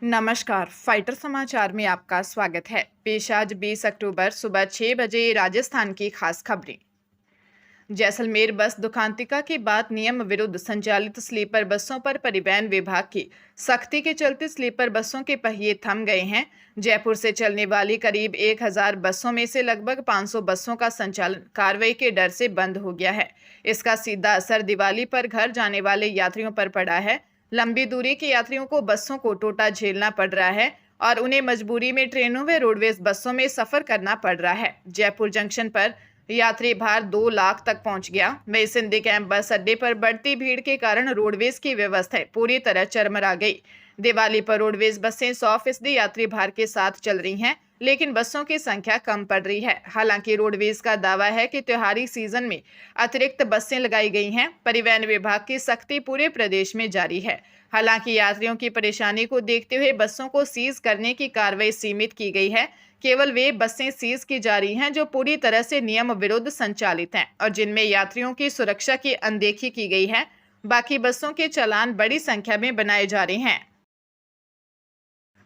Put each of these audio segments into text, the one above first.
नमस्कार, फाइटर समाचार में आपका स्वागत है। पेश आज 20 अक्टूबर सुबह 6 बजे राजस्थान की खास खबरें। जैसलमेर बस दुखांतिका के बाद नियम विरुद्ध संचालित स्लीपर बसों पर परिवहन विभाग की सख्ती के चलते स्लीपर बसों के पहिए थम गए हैं। जयपुर से चलने वाली करीब 1000 बसों में से लगभग 500 बसों का संचालन कार्रवाई के डर से बंद हो गया है। इसका सीधा असर दिवाली पर घर जाने वाले यात्रियों पर पड़ा है। लंबी दूरी के यात्रियों को बसों को टोटा झेलना पड़ रहा है और उन्हें मजबूरी में ट्रेनों व रोडवेज बसों में सफर करना पड़ रहा है। जयपुर जंक्शन पर यात्री भार 2 लाख तक पहुंच गया। वहीं सिंधी कैंप बस अड्डे पर बढ़ती भीड़ के कारण रोडवेज की व्यवस्था पूरी तरह चरमरा गई। दिवाली पर रोडवेज बसें 100% यात्री भार के साथ चल रही हैं, लेकिन बसों की संख्या कम पड़ रही है। हालांकि रोडवेज का दावा है कि त्योहारी सीजन में अतिरिक्त बसें लगाई गई हैं। परिवहन विभाग की सख्ती पूरे प्रदेश में जारी है। हालांकि यात्रियों की परेशानी को देखते हुए बसों को सीज करने की कार्रवाई सीमित की गई है। केवल वे बसें सीज की जा रही हैं जो पूरी तरह से नियम विरुद्ध संचालित हैं और जिनमें यात्रियों की सुरक्षा की अनदेखी की गई है। बाकी बसों के चालान बड़ी संख्या में बनाए जा रहे हैं।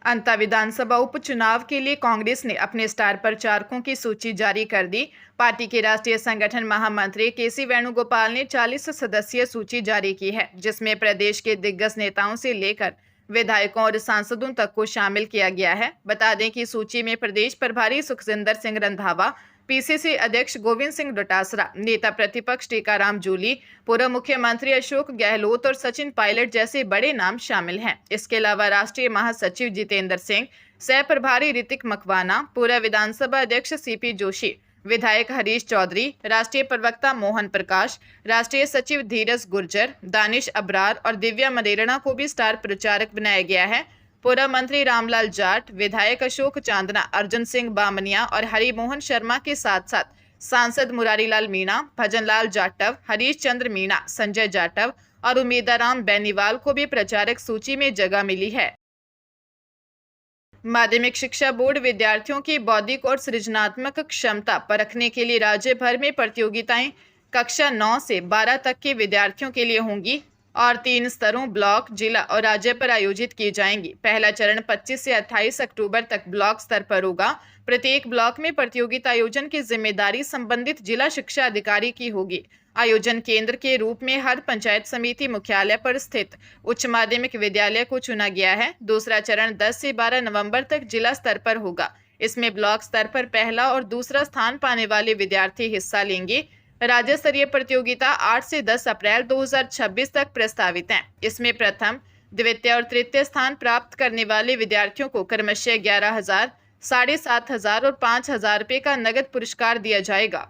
अंता विधानसभा उपचुनाव के लिए कांग्रेस ने अपने स्टार प्रचारकों की सूची जारी कर दी। पार्टी के राष्ट्रीय संगठन महामंत्री केसी वेणुगोपाल ने 40 सदस्यीय सूची जारी की है, जिसमें प्रदेश के दिग्गज नेताओं से लेकर विधायकों और सांसदों तक को शामिल किया गया है। बता दें कि सूची में प्रदेश प्रभारी सुखजिंदर सिंह रंधावा, पीसीसी अध्यक्ष गोविंद सिंह डोटासरा, नेता प्रतिपक्ष टीकाराम जूली, पूर्व मुख्यमंत्री अशोक गहलोत और सचिन पायलट जैसे बड़े नाम शामिल हैं। इसके अलावा राष्ट्रीय महासचिव जितेंद्र सिंह, सह प्रभारी ऋतिक मकवाना, पूर्व विधानसभा अध्यक्ष सीपी जोशी, विधायक हरीश चौधरी, राष्ट्रीय प्रवक्ता मोहन प्रकाश, राष्ट्रीय सचिव धीरज गुर्जर, दानिश अबरार और दिव्या मदेरणा को भी स्टार प्रचारक बनाया गया है। पूर्व मंत्री रामलाल जाट, विधायक अशोक चांदना, अर्जुन सिंह बामनिया और हरिमोहन शर्मा के साथ साथ सांसद मुरारीलाल मीणा, भजनलाल जाटव, हरीश चंद्र मीणा, संजय जाटव और उमेदाराम बेनीवाल को भी प्रचारक सूची में जगह मिली है। माध्यमिक शिक्षा बोर्ड विद्यार्थियों की बौद्धिक और सृजनात्मक क्षमता परखने के लिए राज्य भर में प्रतियोगिताएं कक्षा 9 से 12 तक के विद्यार्थियों के लिए होंगी और 3 स्तरों ब्लॉक, जिला और राज्य पर आयोजित की जाएंगी। पहला चरण 25 से 28 अक्टूबर तक ब्लॉक स्तर पर होगा। प्रत्येक ब्लॉक में प्रतियोगिता आयोजन की जिम्मेदारी संबंधित जिला शिक्षा अधिकारी की होगी। आयोजन केंद्र के रूप में हर पंचायत समिति मुख्यालय पर स्थित उच्च माध्यमिक विद्यालय को चुना गया है। दूसरा चरण 10 से 12 नवंबर तक जिला स्तर पर होगा। इसमें ब्लॉक स्तर पर पहला और दूसरा स्थान पाने वाले विद्यार्थी हिस्सा लेंगे। राज्य स्तरीय प्रतियोगिता 8 से 10 अप्रैल 2026 तक प्रस्तावित है। इसमें प्रथम, द्वितीय और तृतीय स्थान प्राप्त करने वाले विद्यार्थियों को क्रमशः 11,000, 7,500 और 5,000 रुपये का नगद पुरस्कार दिया जाएगा।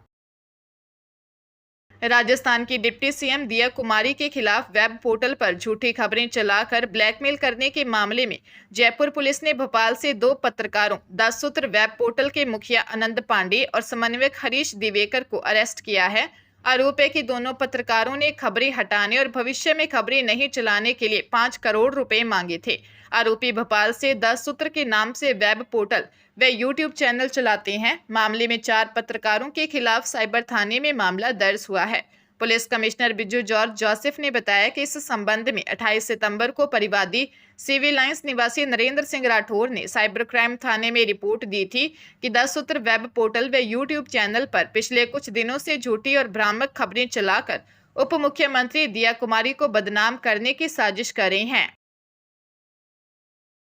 राजस्थान की डिप्टी सीएम दिया कुमारी के खिलाफ वेब पोर्टल पर झूठी खबरें चलाकर ब्लैकमेल करने के मामले में जयपुर पुलिस ने भोपाल से 2 पत्रकारों, 10 सूत्र वेब पोर्टल के मुखिया आनंद पांडे और समन्वयक हरीश दिवेकर को अरेस्ट किया है। आरोप है कि दोनों पत्रकारों ने खबरें हटाने और भविष्य में खबरें नहीं चलाने के लिए 5 करोड़ रुपए मांगे थे। आरोपी भोपाल से 10 सूत्र के नाम से वेब पोर्टल व यूट्यूब चैनल चलाते हैं। मामले में 4 पत्रकारों के खिलाफ साइबर थाने में मामला दर्ज हुआ है। Police commissioner Biju George Joseph ने बताया कि इस संबंध में 28 सितंबर को परिवादी सिविल लाइंस निवासी नरेंद्र सिंह राठौर ने साइबर क्राइम थाने में रिपोर्ट दी थी कि 10 सूत्र वेब पोर्टल व यूट्यूब चैनल पर पिछले कुछ दिनों से झूठी और भ्रामक खबरें चलाकर उप मुख्यमंत्री दिया कुमारी को बदनाम करने की साजिश कर रहे हैं।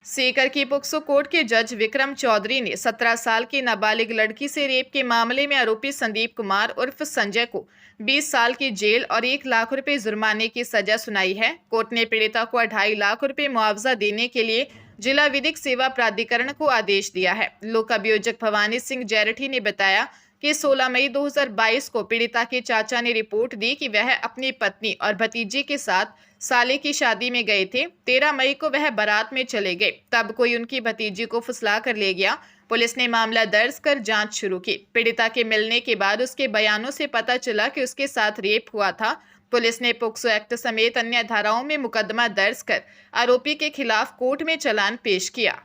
सीकर की पोक्सो कोर्ट के जज विक्रम चौधरी ने 17 साल की नाबालिग लड़की से रेप के मामले में आरोपी संदीप कुमार उर्फ संजय को 20 साल की जेल और 1 लाख रुपए जुर्माने की सजा सुनाई है। कोर्ट ने पीड़िता को 2.5 लाख रुपए मुआवजा देने के लिए जिला विधिक सेवा प्राधिकरण को आदेश दिया है। लोक अभियोजक भवानी सिंह जैरठी ने बताया कि 16 मई 2022 को पीड़िता के चाचा ने रिपोर्ट दी कि वह अपनी पत्नी और भतीजी के साथ साले की शादी में गए थे। 13 मई को वह बारात में चले गए, तब कोई उनकी भतीजी को फुसला कर ले गया। पुलिस ने मामला दर्ज कर जांच शुरू की। पीड़िता के मिलने के बाद उसके बयानों से पता चला कि उसके साथ रेप हुआ था। पुलिस ने पोक्सो एक्ट समेत अन्य धाराओं में मुकदमा दर्ज कर आरोपी के खिलाफ कोर्ट में चालान पेश किया।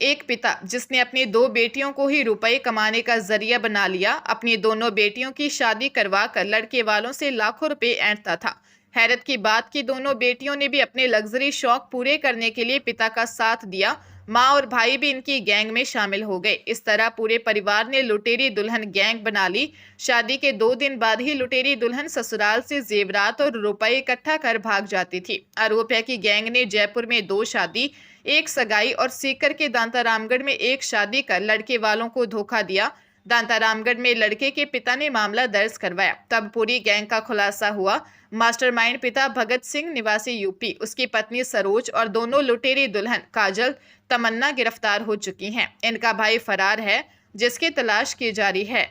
एक पिता जिसने अपनी 2 बेटियों को ही रुपए कमाने का जरिया बना लिया, अपनी दोनों बेटियों की शादी करवा कर लड़के वालों से लाखों रुपए ऐंठता था। हैरत की बात कि दोनों बेटियों ने भी अपने लग्जरी शौक पूरे करने के लिए पिता का साथ दिया। माँ और भाई भी इनकी गैंग में शामिल हो गए। इस तरह पूरे परिवार ने लुटेरी दुल्हन गैंग बना ली। शादी के 2 दिन बाद ही लुटेरी दुल्हन ससुराल से जेवरात और रुपए इकट्ठा कर भाग जाती थी। आरोप है कि गैंग ने जयपुर में 2 शादी, 1 सगाई और सीकर के दांतारामगढ़ में 1 शादी कर लड़के वालों को धोखा दिया। दांतारामगढ़ में लड़के के पिता ने मामला दर्ज करवाया, तब पूरी गैंग का खुलासा हुआ। मास्टरमाइंड पिता भगत सिंह निवासी यूपी, उसकी पत्नी सरोज और दोनों लुटेरी दुल्हन काजल तमन्ना गिरफ्तार हो चुकी हैं। इनका भाई फरार है, जिसकी तलाश की जारी है।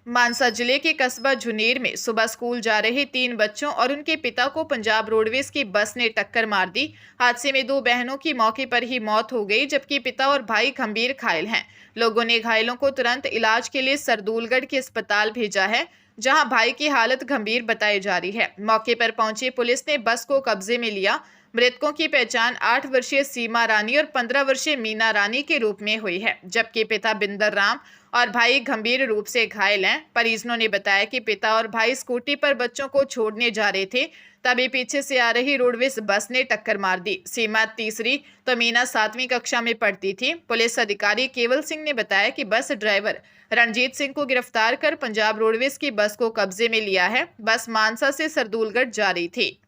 मानसा जिले के कस्बा झुनेर में सुबह स्कूल जा रहे 3 बच्चों और उनके पिता को पंजाब रोडवेज की बस ने टक्कर मार दी। हादसे में 2 बहनों की मौके पर ही मौत हो गई, जबकि पिता और भाई गंभीर घायल हैं। लोगों ने घायलों को तुरंत इलाज के लिए सरदूलगढ़ के अस्पताल भेजा है, जहां भाई की हालत गंभीर बताई जा रही है। मौके पर पहुंची पुलिस ने बस को कब्जे में लिया। मृतकों की पहचान 8 वर्षीय सीमा रानी और 15 वर्षीय मीना रानी के रूप में हुई है, जबकि पिता बिंदर राम और भाई गंभीर रूप से घायल हैं। परिजनों ने बताया कि पिता और भाई स्कूटी पर बच्चों को छोड़ने जा रहे थे, तभी पीछे से आ रही रोडवेज बस ने टक्कर मार दी। सीमा तीसरी तो मीना 7वीं कक्षा में पढ़ती थी। पुलिस अधिकारी केवल सिंह ने बताया कि बस ड्राइवर रणजीत सिंह को गिरफ्तार कर पंजाब रोडवेज की बस को कब्जे में लिया है। बस मानसा से सरदूलगढ़ जा रही थी।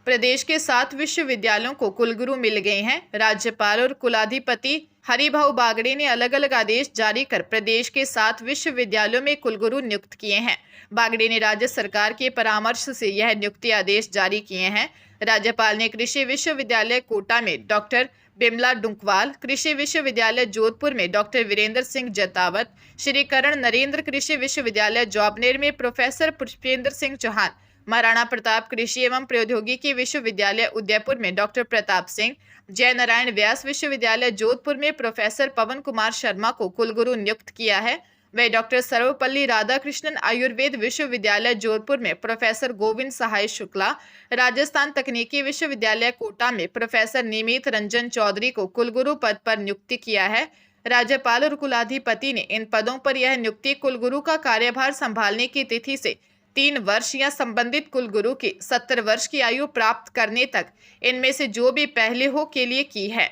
प्रदेश के 7 विश्वविद्यालयों को कुलगुरु मिल गए हैं। राज्यपाल और कुलाधिपति हरिभाऊ बागड़े ने अलग अलग आदेश जारी कर प्रदेश के 7 विश्वविद्यालयों में कुलगुरु नियुक्त किए हैं। बागड़े ने राज्य सरकार के परामर्श से यह नियुक्ति आदेश जारी किए हैं। राज्यपाल ने कृषि विश्वविद्यालय कोटा में डॉक्टर बिमला डुंकवाल, कृषि विश्वविद्यालय जोधपुर में डॉक्टर वीरेंद्र सिंह जतावत, श्री करण नरेंद्र कृषि विश्वविद्यालय जौबनेर में प्रोफेसर पुष्पेंद्र सिंह चौहान, महाराणा प्रताप कृषि एवं प्रौद्योगिकी विश्वविद्यालय उदयपुर में डॉक्टर प्रताप सिंह, जय नारायण व्यास विश्वविद्यालय जोधपुर में प्रोफेसर पवन कुमार शर्मा को कुलगुरु नियुक्त किया है। वह डॉक्टर सर्वपल्ली राधाकृष्णन आयुर्वेद विश्वविद्यालय जोधपुर में प्रोफेसर गोविंद सहाय शुक्ला, राजस्थान तकनीकी विश्वविद्यालय कोटा में प्रोफेसर निमित रंजन चौधरी को कुलगुरु पद पर नियुक्त किया है। राज्यपाल और कुलाधिपति ने इन पदों पर यह नियुक्ति कुलगुरु का कार्यभार संभालने की तिथि से 3 वर्ष या संबंधित कुलगुरु की 70 वर्ष की आयु प्राप्त करने तक इनमें से जो भी पहले हो के लिए की है।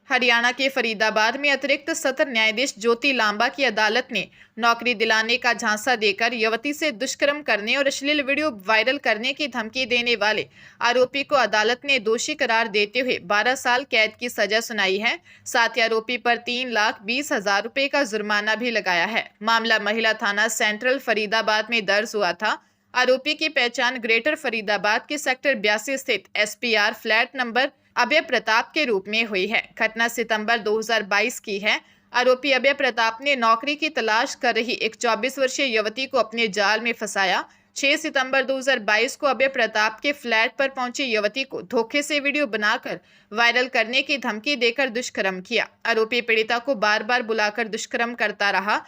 हरियाणा के फरीदाबाद में अतिरिक्त सत्र न्यायाधीश ज्योति लांबा की अदालत ने नौकरी दिलाने का झांसा देकर युवती से दुष्कर्म करने और अश्लील वीडियो वायरल करने की धमकी देने वाले आरोपी को अदालत ने दोषी करार देते हुए 12 साल कैद की सजा सुनाई है। साथ ही आरोपी पर 3,20,000 रुपए का जुर्माना भी लगाया है। मामला महिला थाना सेंट्रल फरीदाबाद में दर्ज हुआ था। आरोपी की पहचान ग्रेटर फरीदाबाद के सेक्टर 82 स्थित SPR फ्लैट नंबर अभय प्रताप के रूप में हुई है। घटना सितंबर 2022 की है। आरोपी अभय प्रताप ने नौकरी की तलाश कर रही एक 24 वर्षीय युवती को अपने जाल में फंसाया। 6 सितंबर 2022 को अभय प्रताप के फ्लैट पर पहुंची युवती को धोखे से वीडियो बनाकर वायरल करने की धमकी देकर दुष्कर्म किया। आरोपी पीड़िता को बार बार बुलाकर दुष्कर्म करता रहा।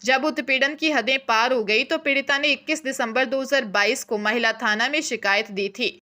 जब उत्पीड़न की हदें पार हो गई तो पीड़िता ने 21 दिसंबर 2022 को महिला थाना में शिकायत दी थी।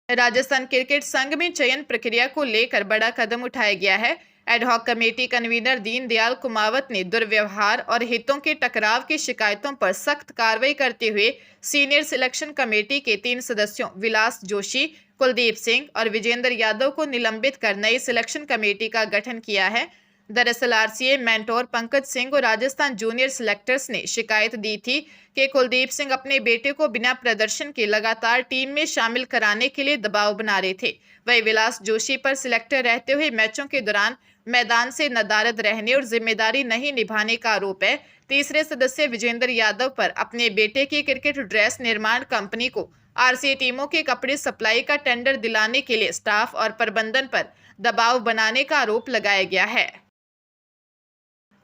राजस्थान क्रिकेट संघ में चयन प्रक्रिया को लेकर बड़ा कदम उठाया गया है। Ad hoc committee convener Deendayal Kumawat ने दुर्व्यवहार और हितों के टकराव की शिकायतों पर सख्त कार्रवाई करते हुए सीनियर सिलेक्शन कमेटी के 3 सदस्यों विलास जोशी, कुलदीप सिंह और विजेंद्र यादव को निलंबित कर नई सिलेक्शन कमेटी का गठन किया है। दरअसल RCA मेंटोर पंकज सिंह और राजस्थान जूनियर सिलेक्टर्स ने शिकायत दी थी कि कुलदीप सिंह अपने बेटे को बिना प्रदर्शन के लगातार टीम में शामिल कराने के लिए दबाव बना रहे थे। वही विलास जोशी पर सिलेक्टर रहते हुए मैचों के दौरान मैदान से नदारद रहने और जिम्मेदारी नहीं निभाने का आरोप है। तीसरे सदस्य विजेंद्र यादव पर अपने बेटे की क्रिकेट ड्रेस निर्माण कंपनी को RCA टीमों के कपड़े सप्लाई का टेंडर दिलाने के लिए स्टाफ और प्रबंधन पर दबाव बनाने का आरोप लगाया गया है।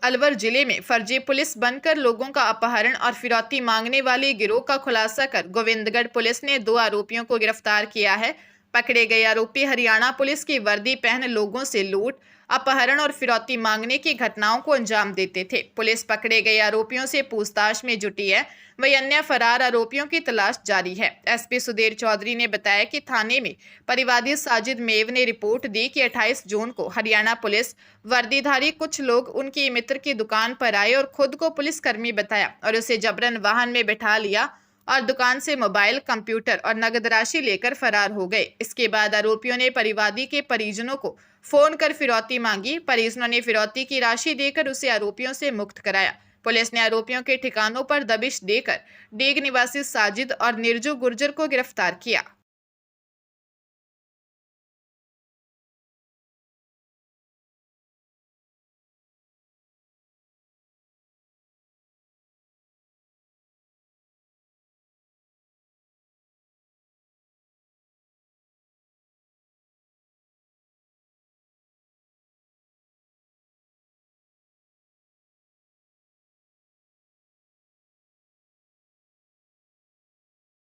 अलवर जिले में फर्जी पुलिस बनकर लोगों का अपहरण और फिरौती मांगने वाले गिरोह का खुलासा कर गोविंदगढ़ पुलिस ने 2 आरोपियों को गिरफ्तार किया है। पकड़े गए आरोपी हरियाणा पुलिस की वर्दी पहन लोगों से लूट, अपहरण और फिरौती मांगने की घटनाओं को अंजाम देते थे। पुलिस पकड़े गए आरोपियों से पूछताछ में जुटी है, वही अन्य फरार आरोपियों की तलाश जारी है। एसपी सुधीर चौधरी ने बताया कि थाने में परिवादी साजिद मेव ने रिपोर्ट दी कि 28 जून को हरियाणा पुलिस वर्दीधारी कुछ लोग उनकी मित्र की दुकान पर आए और खुद को पुलिसकर्मी बताया और उसे जबरन वाहन में बैठा लिया और दुकान से मोबाइल, कंप्यूटर और नगद राशि लेकर फरार हो गए। इसके बाद आरोपियों ने परिवादी के परिजनों को फोन कर फिरौती मांगी। परिजनों ने फिरौती की राशि देकर उसे आरोपियों से मुक्त कराया। पुलिस ने आरोपियों के ठिकानों पर दबिश देकर डेग निवासी साजिद और निर्जू गुर्जर को गिरफ्तार किया।